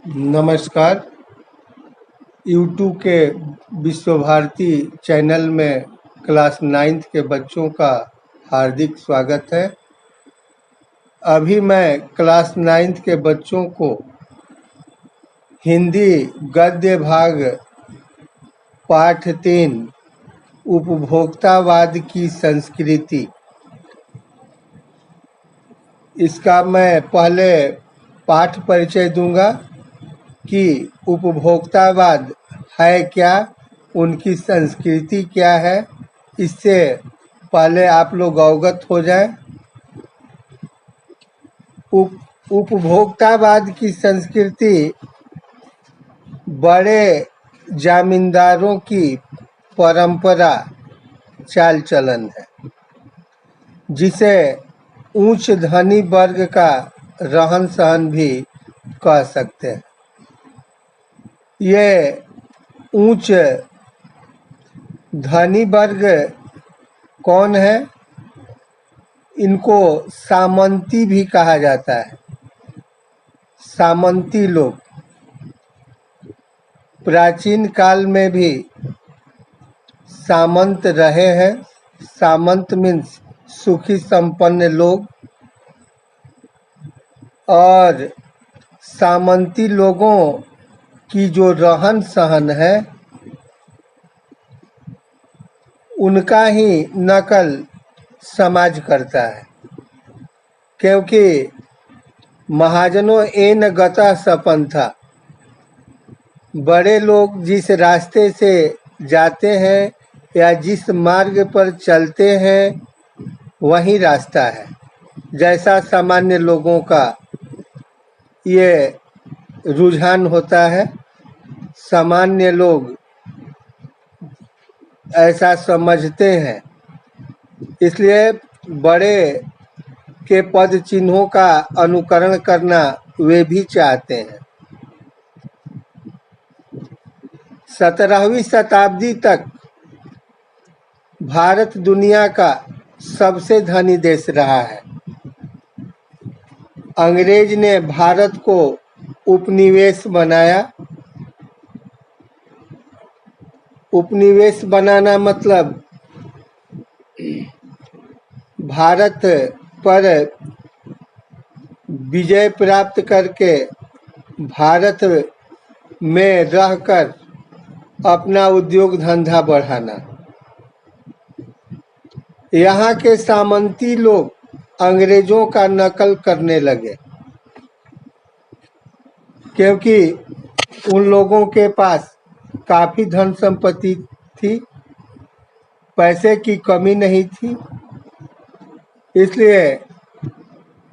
नमस्कार। यूट्यूब के विश्व भारती चैनल में क्लास 9th के बच्चों का हार्दिक स्वागत है। अभी मैं क्लास 9th के बच्चों को हिंदी गद्य भाग पाठ 3 उपभोक्तावाद की संस्कृति, इसका मैं पहले पाठ परिचय दूंगा कि उपभोक्तावाद है क्या, उनकी संस्कृति क्या है। इससे पहले आप लोग अवगत हो जाएं। उपभोक्तावाद की संस्कृति बड़े जमींदारों की परंपरा चाल चलन है, जिसे उच्च धनी वर्ग का रहन सहन भी कह सकते हैं। ये उच्च धनी वर्ग कौन है? इनको सामंती भी कहा जाता है। सामंती लोग प्राचीन काल में भी सामंत रहे हैं। सामंत मीन्स सुखी संपन्न लोग, और सामंती लोगों की जो रहन सहन है उनका ही नकल समाज करता है, क्योंकि महाजनों एन गता सपंथा, बड़े लोग जिस रास्ते से जाते हैं या जिस मार्ग पर चलते हैं वही रास्ता है। जैसा सामान्य लोगों का ये रुझान होता है, सामान्य लोग ऐसा समझते हैं, इसलिए बड़े के पद चिन्हों का अनुकरण करना वे भी चाहते हैं। 17वीं शताब्दी तक भारत दुनिया का सबसे धनी देश रहा है। अंग्रेज ने भारत को उपनिवेश बनाया। उपनिवेश बनाना मतलब भारत पर विजय प्राप्त करके भारत में रहकर अपना उद्योग धंधा बढ़ाना। यहाँ के सामंती लोग अंग्रेजों का नकल करने लगे, क्योंकि उन लोगों के पास काफी धन संपत्ति थी, पैसे की कमी नहीं थी, इसलिए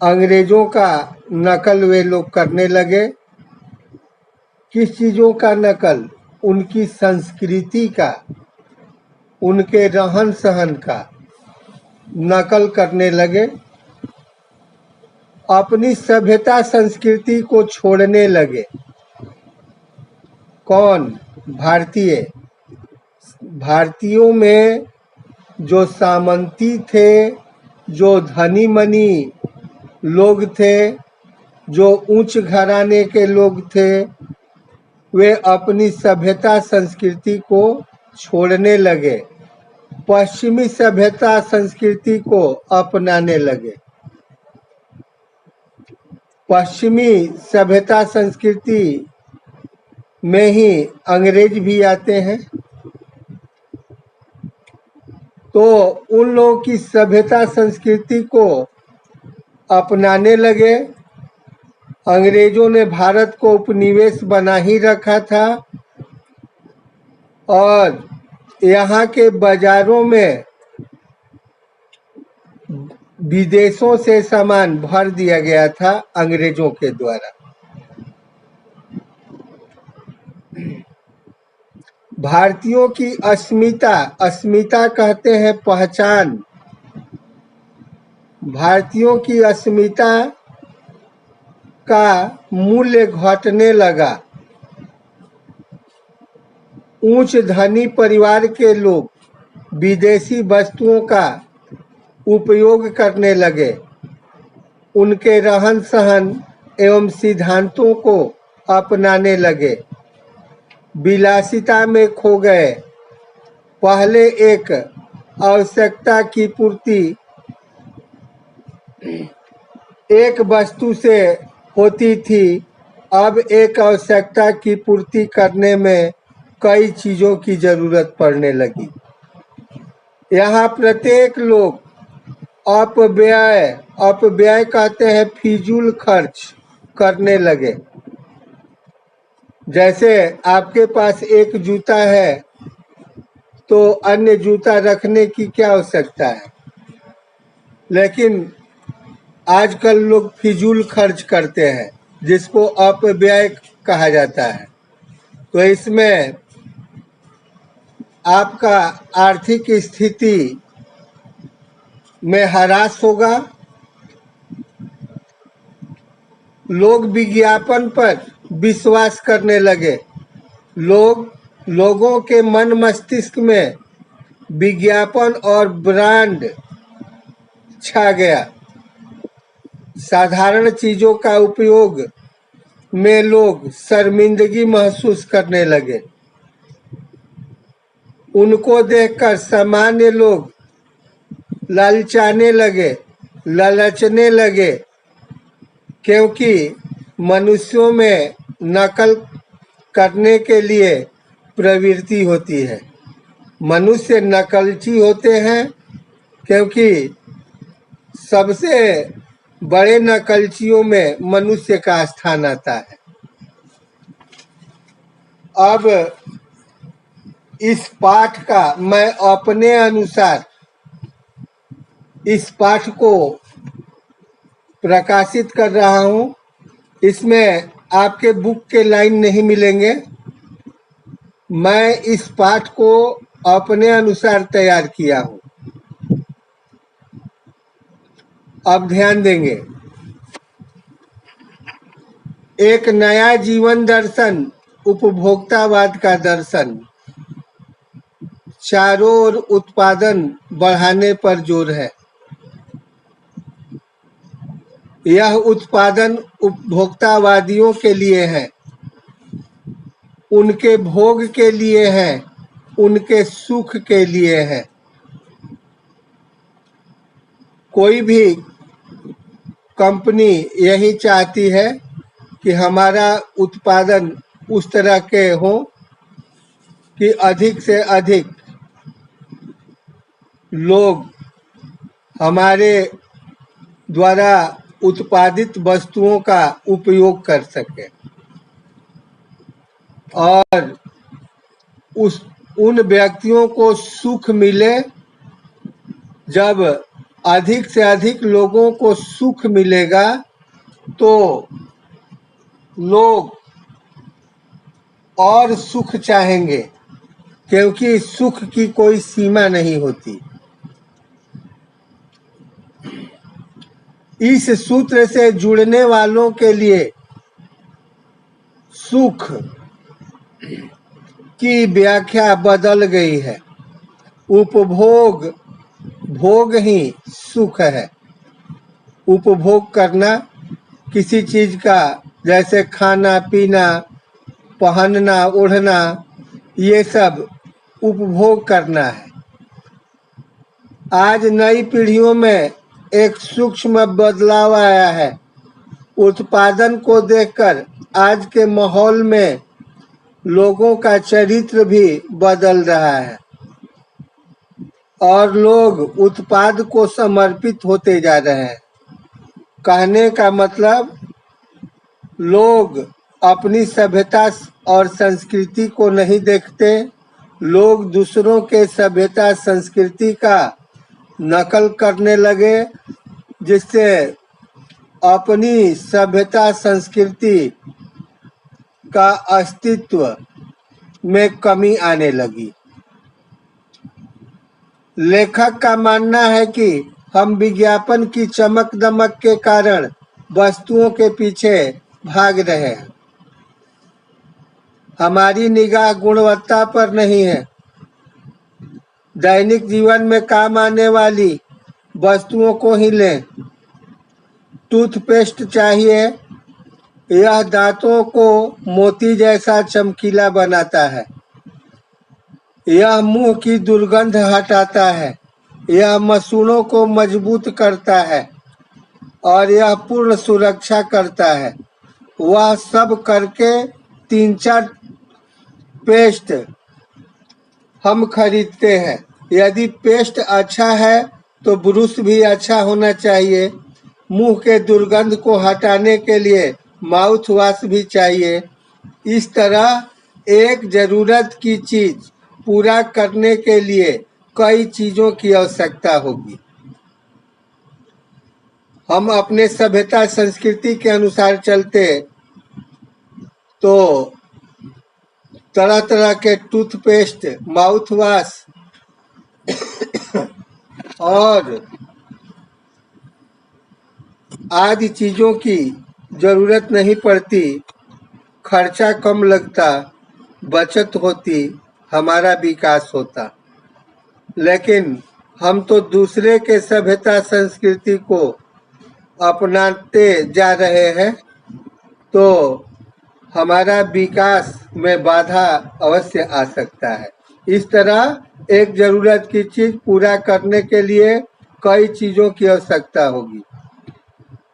अंग्रेजों का नकल वे लोग करने लगे। किस चीजों का नकल? उनकी संस्कृति का, उनके रहन सहन का नकल करने लगे। अपनी सभ्यता संस्कृति को छोड़ने लगे। कौन? भारतीय। भारतीयों में जो सामंती थे, जो धनी मनी लोग थे, जो उच्च घराने के लोग थे, वे अपनी सभ्यता संस्कृति को छोड़ने लगे, पश्चिमी सभ्यता संस्कृति को अपनाने लगे। पश्चिमी सभ्यता संस्कृति में ही अंग्रेज भी आते हैं, तो उन लोगों की सभ्यता संस्कृति को अपनाने लगे। अंग्रेजों ने भारत को उपनिवेश बना ही रखा था, और यहाँ के बाजारों में विदेशों से सामान भर दिया गया था अंग्रेजों के द्वारा। भारतीयों की अस्मिता, अस्मिता कहते हैं पहचान। भारतीयों की अस्मिता का मूल्य घटने लगा। उच्च धनी परिवार के लोग विदेशी वस्तुओं का उपयोग करने लगे। उनके रहन सहन एवं सिद्धांतों को अपनाने लगे, विलासिता में खो गए। पहले एक आवश्यकता की पूर्ति एक वस्तु से होती थी, अब एक आवश्यकता की पूर्ति करने में कई चीज़ों की ज़रूरत पड़ने लगी। यहाँ प्रत्येक लोग अपव्यय कहते हैं, फिजूल खर्च करने लगे। जैसे आपके पास एक जूता है तो अन्य जूता रखने की क्या आवश्यकता है, लेकिन आजकल लोग फिजूल खर्च करते हैं, जिसको अपव्यय कहा जाता है। तो इसमें आपका आर्थिक स्थिति में ह्रास होगा। लोग विज्ञापन पर विश्वास करने लगे। लोगों के मन मस्तिष्क में विज्ञापन और ब्रांड छा गया। साधारण चीजों का उपयोग में लोग शर्मिंदगी महसूस करने लगे। उनको देखकर सामान्य लोग लालचने लगे, क्योंकि मनुष्यों में नकल करने के लिए प्रवृत्ति होती है। मनुष्य नकलची होते हैं, क्योंकि सबसे बड़े नकलचियों में मनुष्य का स्थान आता है। अब इस पाठ का मैं अपने अनुसार इस पाठ को प्रकाशित कर रहा हूँ। इसमें आपके बुक के लाइन नहीं मिलेंगे। मैं इस पाठ को अपने अनुसार तैयार किया हूँ। अब ध्यान देंगे। एक नया जीवन दर्शन, उपभोक्तावाद का दर्शन, चारों ओर उत्पादन बढ़ाने पर जोर है। यह उत्पादन उपभोक्तावादियों के लिए है, उनके भोग के लिए है, उनके सुख के लिए है। कोई भी कंपनी यही चाहती है कि हमारा उत्पादन उस तरह के हो कि अधिक से अधिक लोग हमारे द्वारा उत्पादित वस्तुओं का उपयोग कर सके और उन व्यक्तियों को सुख मिले। जब अधिक से अधिक लोगों को सुख मिलेगा तो लोग और सुख चाहेंगे, क्योंकि सुख की कोई सीमा नहीं होती। इस सूत्र से जुड़ने वालों के लिए सुख की व्याख्या बदल गई है। उपभोग, भोग ही सुख है। उपभोग करना किसी चीज का, जैसे खाना पीना, पहनना ओढ़ना, ये सब उपभोग करना है। आज नई पीढ़ियों में एक सूक्ष्म बदलाव आया है। उत्पादन को देखकर आज के माहौल में लोगों का चरित्र भी बदल रहा है और लोग उत्पाद को समर्पित होते जा रहे हैं। कहने का मतलब, लोग अपनी सभ्यता और संस्कृति को नहीं देखते। लोग दूसरों के सभ्यता संस्कृति का नकल करने लगे, जिससे अपनी सभ्यता संस्कृति का अस्तित्व में कमी आने लगी। लेखक का मानना है कि हम विज्ञापन की चमक दमक के कारण वस्तुओं के पीछे भाग रहे हैं। हमारी निगाह गुणवत्ता पर नहीं है। दैनिक जीवन में काम आने वाली वस्तुओं को ही लें। टूथपेस्ट चाहिए यह दांतों को मोती जैसा चमकीला बनाता है। यह मुंह की दुर्गंध हटाता है। यह मसूड़ों को मजबूत करता है और यह पूर्ण सुरक्षा करता है। वह सब करके 3-4 पेस्ट हम खरीदते हैं। यदि पेस्ट अच्छा है तो ब्रश भी अच्छा होना चाहिए। मुंह के दुर्गंध को हटाने के लिए माउथ वॉश भी चाहिए। इस तरह एक जरूरत की चीज पूरा करने के लिए कई चीजों की आवश्यकता होगी। हम अपने सभ्यता संस्कृति के अनुसार चलते तो तरह तरह के टूथपेस्ट, माउथ वॉश और आदि चीजों की जरूरत नहीं पड़ती। खर्चा कम लगता, बचत होती, हमारा विकास होता। लेकिन हम तो दूसरे के सभ्यता संस्कृति को अपनाते जा रहे हैं, तो हमारा विकास में बाधा अवश्य आ सकता है। इस तरह एक जरूरत की चीज पूरा करने के लिए कई चीजों की आवश्यकता होगी।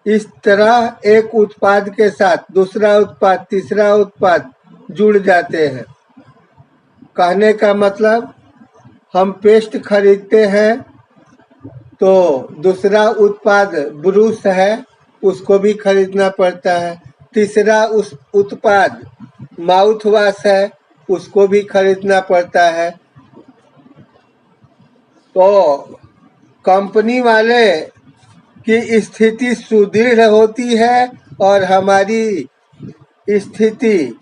इस तरह एक उत्पाद के साथ दूसरा उत्पाद, तीसरा उत्पाद जुड़ जाते हैं। कहने का मतलब, हम पेस्ट खरीदते हैं तो दूसरा उत्पाद ब्रश है, उसको भी खरीदना पड़ता है। तीसरा उस उत्पाद माउथ वॉश है, उसको भी खरीदना पड़ता है। तो कंपनी वाले की स्थिति सुदृढ़ होती है और हमारी स्थिति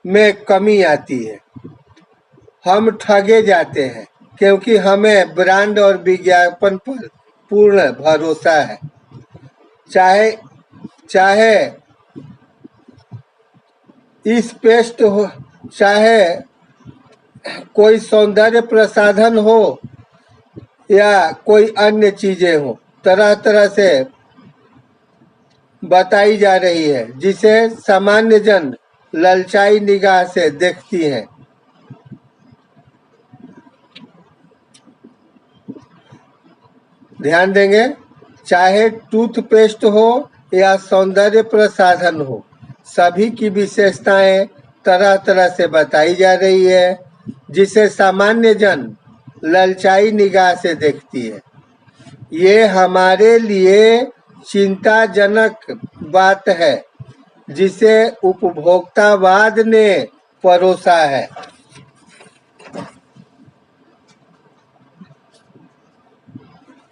में कमी आती है। हम ठगे जाते हैं क्योंकि हमें ब्रांड और विज्ञापन पर पूर्ण भरोसा है। चाहे इस पेस्ट हो, चाहे कोई सौंदर्य प्रसाधन हो या कोई अन्य चीजें हो, तरह तरह से बताई जा रही है जिसे सामान्य जन ललचाई निगाह से देखती हैं। ध्यान देंगे, चाहे टूथपेस्ट हो या सौंदर्य प्रसाधन हो, सभी की विशेषताएं तरह तरह से बताई जा रही है जिसे सामान्य जन ललचाई निगाह से देखती है। ये हमारे लिए चिंताजनक बात है जिसे उपभोक्तावाद ने परोसा है।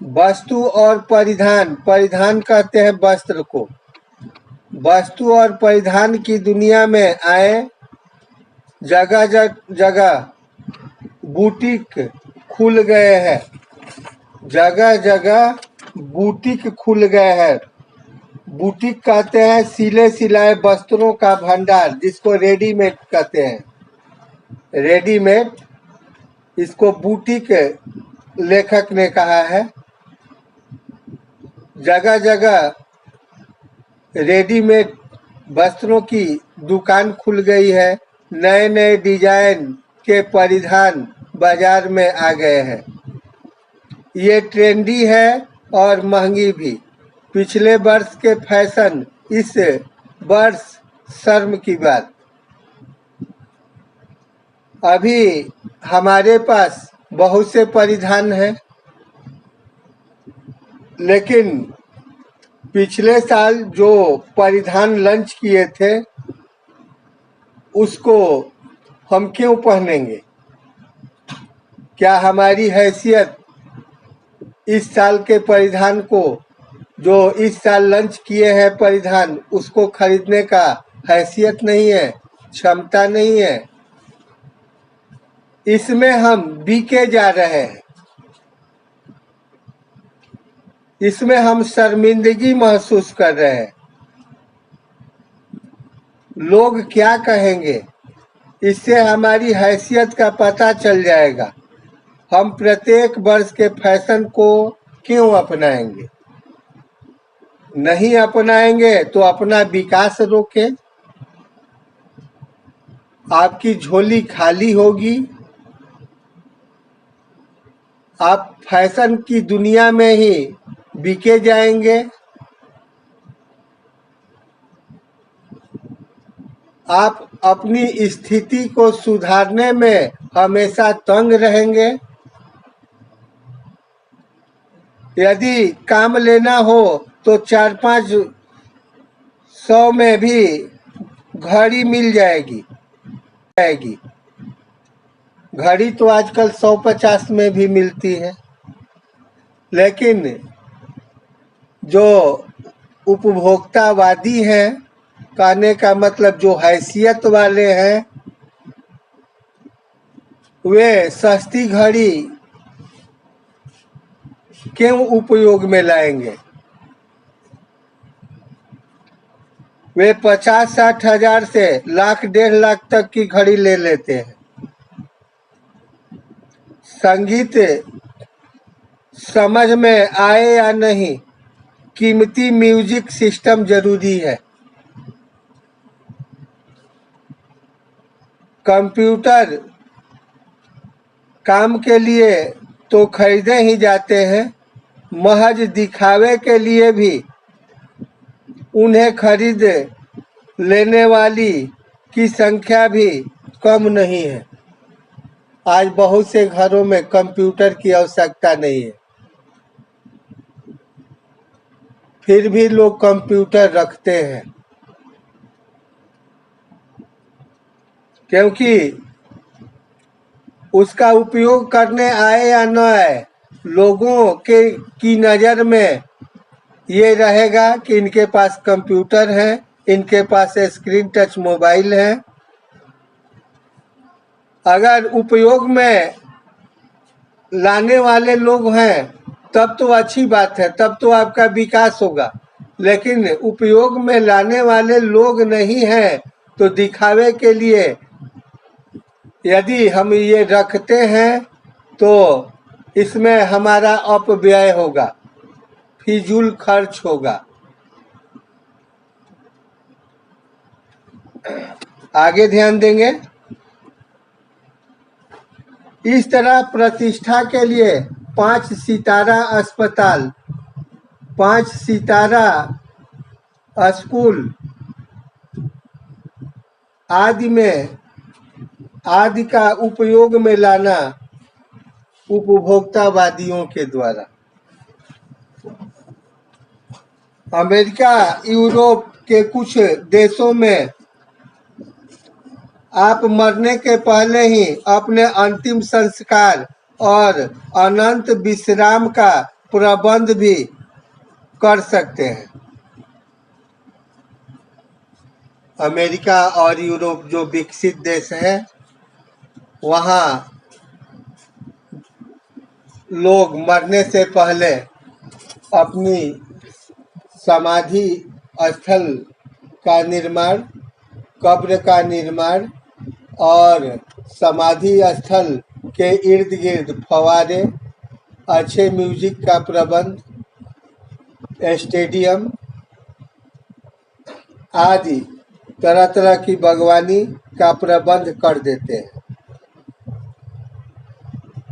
वस्तु और परिधान, परिधान कहते हैं वस्त्र को। वस्तु और परिधान की दुनिया में आए जगह जगह बुटीक खुल गए हैं। जगह जगह बुटीक खुल गए हैं। बुटीक कहते हैं सिले सिलाए वस्त्रों का भंडार, जिसको रेडीमेड कहते हैं। रेडीमेड, इसको बुटीक लेखक ने कहा है। जगह जगह रेडीमेड वस्त्रों की दुकान खुल गई है। नए नए डिजाइन के परिधान बाजार में आ गए हैं। ये ट्रेंडी है और महंगी भी। पिछले वर्ष के फैशन, इस वर्ष शर्म की बात। अभी हमारे पास बहुत से परिधान हैं, लेकिन पिछले साल जो परिधान लॉन्च किए थे उसको हम क्यों पहनेंगे? क्या हमारी हैसियत इस साल के परिधान को, जो इस साल लॉन्च किए हैं परिधान, उसको खरीदने का हैसियत नहीं है, क्षमता नहीं है? इसमें हम बिके जा रहे हैं। इसमें हम शर्मिंदगी महसूस कर रहे हैं। लोग क्या कहेंगे, इससे हमारी हैसियत का पता चल जाएगा। हम प्रत्येक वर्ष के फैशन को क्यों अपनाएंगे? नहीं अपनाएंगे तो अपना विकास रोके, आपकी झोली खाली होगी, आप फैशन की दुनिया में ही बिके जाएंगे, आप अपनी स्थिति को सुधारने में हमेशा तंग रहेंगे। यदि काम लेना हो तो 4-5 सौ में भी घड़ी मिल जाएगी। घड़ी तो आजकल 150 में भी मिलती है, लेकिन जो उपभोक्तावादी हैं, कहने का मतलब जो हैसियत वाले हैं, वे सस्ती घड़ी क्यों उपयोग में लाएंगे। वे 50-60 हजार से लाख 1.5 लाख तक की घड़ी ले लेते हैं। संगीत समझ में आए या नहीं, कीमती म्यूजिक सिस्टम जरूरी है। कंप्यूटर काम के लिए तो खरीदे ही जाते हैं, महज दिखावे के लिए भी उन्हें खरीद लेने वाली की संख्या भी कम नहीं है। आज बहुत से घरों में कंप्यूटर की आवश्यकता नहीं है, फिर भी लोग कंप्यूटर रखते हैं, क्योंकि उसका उपयोग करने आए या न आए, लोगों की नज़र में ये रहेगा कि इनके पास कंप्यूटर है, इनके पास स्क्रीन टच मोबाइल है। अगर उपयोग में लाने वाले लोग हैं तब तो अच्छी बात है, तब तो आपका विकास होगा। लेकिन उपयोग में लाने वाले लोग नहीं हैं तो दिखावे के लिए यदि हम ये रखते हैं तो इसमें हमारा अपव्यय होगा, फिजूल खर्च होगा। आगे ध्यान देंगे। इस तरह प्रतिष्ठा के लिए 5 सितारा अस्पताल, 5 सितारा स्कूल आदि का उपयोग में लाना उपभोक्तावादियों के द्वारा। अमेरिका, यूरोप के कुछ देशों में आप मरने के पहले ही अपने अंतिम संस्कार और अनंत विश्राम का प्रबंध भी कर सकते हैं। अमेरिका और यूरोप जो विकसित देश है, वहाँ लोग मरने से पहले अपनी समाधि स्थल का निर्माण, कब्र का निर्माण और समाधि स्थल के इर्द गिर्द फव्वारे, अच्छे म्यूजिक का प्रबंध, स्टेडियम आदि तरह तरह की बागवानी का प्रबंध कर देते हैं।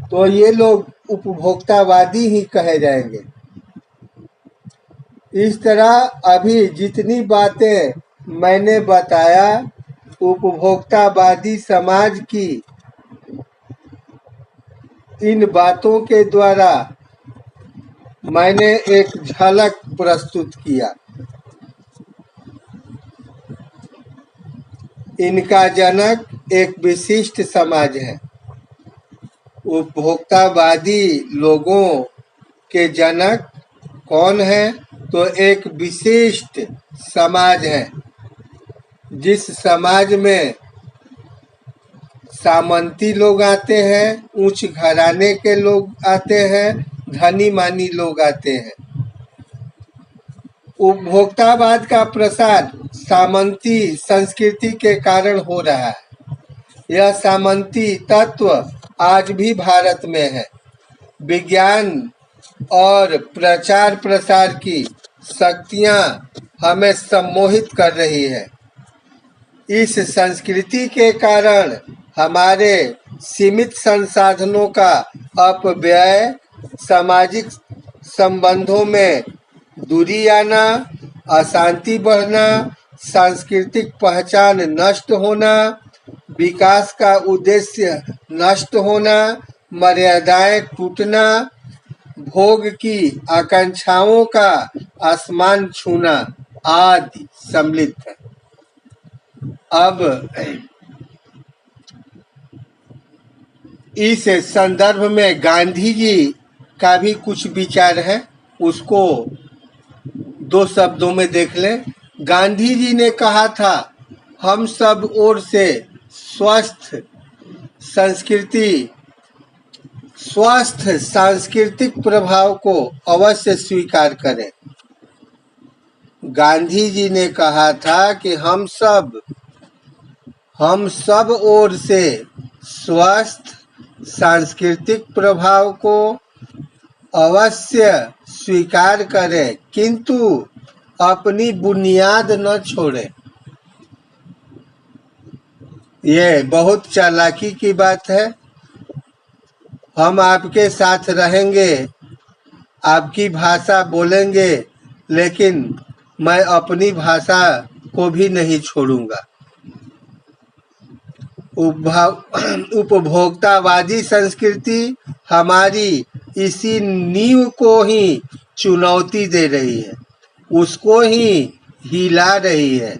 तो ये लोग उपभोक्तावादी ही कहे जाएंगे। इस तरह अभी जितनी बातें मैंने बताया, उपभोक्तावादी समाज की इन बातों के द्वारा मैंने एक झलक प्रस्तुत किया। इनका जनक एक विशिष्ट समाज है। उपभोक्तावादी लोगों के जनक कौन है? तो एक विशिष्ट समाज है, जिस समाज में सामंती लोग आते हैं, उच्च घराने के लोग आते हैं, धनी मानी लोग आते हैं। उपभोक्तावाद का प्रसार सामंती संस्कृति के कारण हो रहा है। यह सामंती तत्व आज भी भारत में है। विज्ञान और प्रचार प्रसार की शक्तियां हमें सम्मोहित कर रही है। इस संस्कृति के कारण हमारे सीमित संसाधनों का अपव्यय, सामाजिक संबंधों में दूरी आना, अशांति बढ़ना, सांस्कृतिक पहचान नष्ट होना, विकास का उद्देश्य नष्ट होना, मर्यादाएं टूटना, भोग की आकांक्षाओं का आसमान छूना आदि सम्मिलित है। अब इस संदर्भ में गांधी जी का भी कुछ विचार है, उसको दो शब्दों में देख लें। गांधी जी ने कहा था, हम सब ओर से स्वस्थ सांस्कृतिक प्रभाव को अवश्य स्वीकार करें। गांधी जी ने कहा था कि हम सब ओर से स्वस्थ सांस्कृतिक प्रभाव को अवश्य स्वीकार करें, किंतु अपनी बुनियाद न छोड़ें। ये बहुत चालाकी की बात है। हम आपके साथ रहेंगे, आपकी भाषा बोलेंगे, लेकिन मैं अपनी भाषा को भी नहीं छोड़ूंगा। उपभोक्तावादी संस्कृति हमारी इसी नींव को ही चुनौती दे रही है, उसको ही हिला रही है।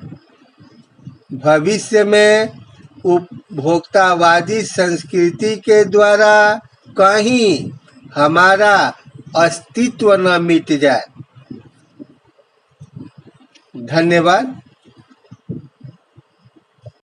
भविष्य में उपभोक्तावादी संस्कृति के द्वारा कहीं हमारा अस्तित्व न मिट जाए। धन्यवाद।